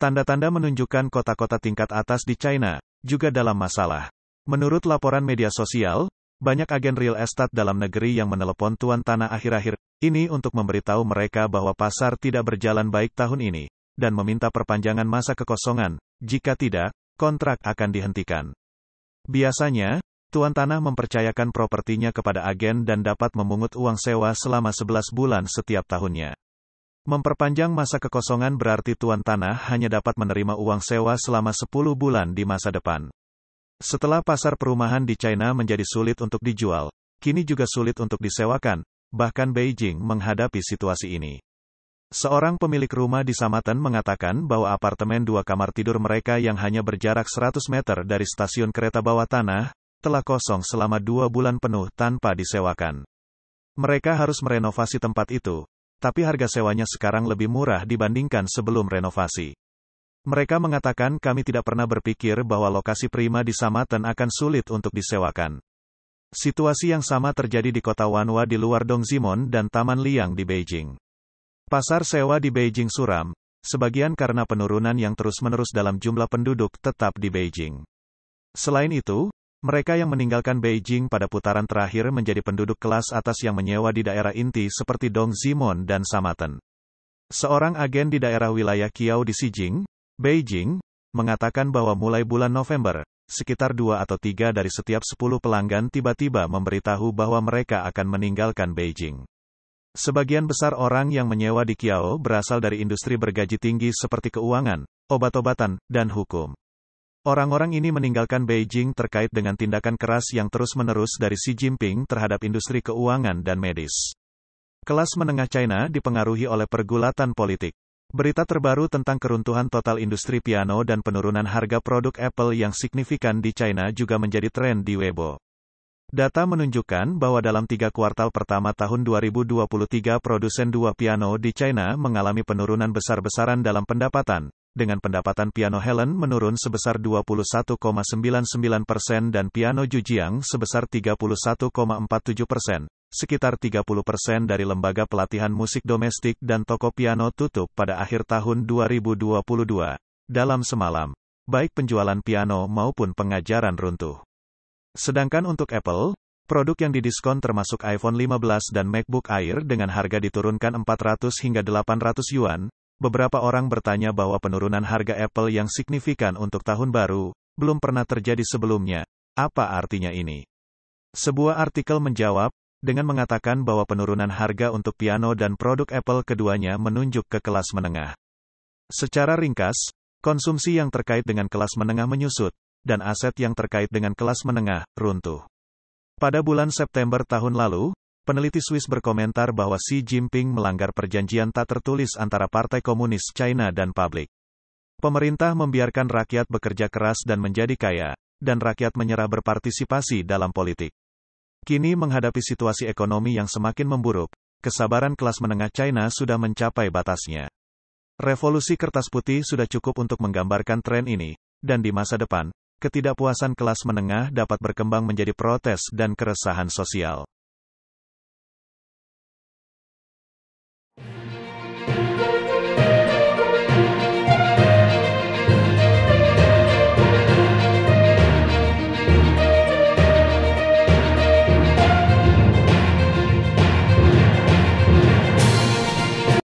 Tanda-tanda menunjukkan kota-kota tingkat atas di China juga dalam masalah. Menurut laporan media sosial, banyak agen real estate dalam negeri yang menelepon tuan tanah akhir-akhir ini untuk memberitahu mereka bahwa pasar tidak berjalan baik tahun ini, dan meminta perpanjangan masa kekosongan. Jika tidak, kontrak akan dihentikan. Biasanya, tuan tanah mempercayakan propertinya kepada agen dan dapat memungut uang sewa selama 11 bulan setiap tahunnya. Memperpanjang masa kekosongan berarti tuan tanah hanya dapat menerima uang sewa selama 10 bulan di masa depan. Setelah pasar perumahan di China menjadi sulit untuk dijual, kini juga sulit untuk disewakan, bahkan Beijing menghadapi situasi ini. Seorang pemilik rumah di Samatan mengatakan bahwa apartemen 2 kamar tidur mereka yang hanya berjarak 100 meter dari stasiun kereta bawah tanah, telah kosong selama 2 bulan penuh tanpa disewakan. Mereka harus merenovasi tempat itu, tapi harga sewanya sekarang lebih murah dibandingkan sebelum renovasi. Mereka mengatakan kami tidak pernah berpikir bahwa lokasi prima di Samatan akan sulit untuk disewakan. Situasi yang sama terjadi di kota Wanhua di luar Dongzimon dan Taman Liang di Beijing. Pasar sewa di Beijing suram, sebagian karena penurunan yang terus-menerus dalam jumlah penduduk tetap di Beijing. Selain itu, mereka yang meninggalkan Beijing pada putaran terakhir menjadi penduduk kelas atas yang menyewa di daerah inti seperti Dongzimon dan Samatan. Seorang agen di daerah wilayah Qiao di Xijing, Beijing, mengatakan bahwa mulai bulan November, sekitar 2 atau 3 dari setiap 10 pelanggan tiba-tiba memberitahu bahwa mereka akan meninggalkan Beijing. Sebagian besar orang yang menyewa di Qiao berasal dari industri bergaji tinggi seperti keuangan, obat-obatan, dan hukum. Orang-orang ini meninggalkan Beijing terkait dengan tindakan keras yang terus-menerus dari Xi Jinping terhadap industri keuangan dan medis. Kelas menengah China dipengaruhi oleh pergulatan politik. Berita terbaru tentang keruntuhan total industri piano dan penurunan harga produk Apple yang signifikan di China juga menjadi tren di Weibo. Data menunjukkan bahwa dalam 3 kuartal pertama tahun 2023 produsen 2 piano di China mengalami penurunan besar-besaran dalam pendapatan, dengan pendapatan piano Helen menurun sebesar 21,99% dan piano Jujiang sebesar 31,47%. Sekitar 30% dari lembaga pelatihan musik domestik dan toko piano tutup pada akhir tahun 2022. Dalam semalam, baik penjualan piano maupun pengajaran runtuh. Sedangkan untuk Apple, produk yang didiskon termasuk iPhone 15 dan MacBook Air dengan harga diturunkan 400 hingga 800 yuan, beberapa orang bertanya bahwa penurunan harga Apple yang signifikan untuk tahun baru, belum pernah terjadi sebelumnya. Apa artinya ini? Sebuah artikel menjawab, dengan mengatakan bahwa penurunan harga untuk piano dan produk Apple keduanya menunjuk ke kelas menengah. Secara ringkas, konsumsi yang terkait dengan kelas menengah menyusut, dan aset yang terkait dengan kelas menengah runtuh. Pada bulan September tahun lalu, peneliti Swiss berkomentar bahwa Xi Jinping melanggar perjanjian tak tertulis antara Partai Komunis China dan publik. Pemerintah membiarkan rakyat bekerja keras dan menjadi kaya, dan rakyat menyerah berpartisipasi dalam politik. Kini menghadapi situasi ekonomi yang semakin memburuk, kesabaran kelas menengah China sudah mencapai batasnya. Revolusi kertas putih sudah cukup untuk menggambarkan tren ini, dan di masa depan, ketidakpuasan kelas menengah dapat berkembang menjadi protes dan keresahan sosial.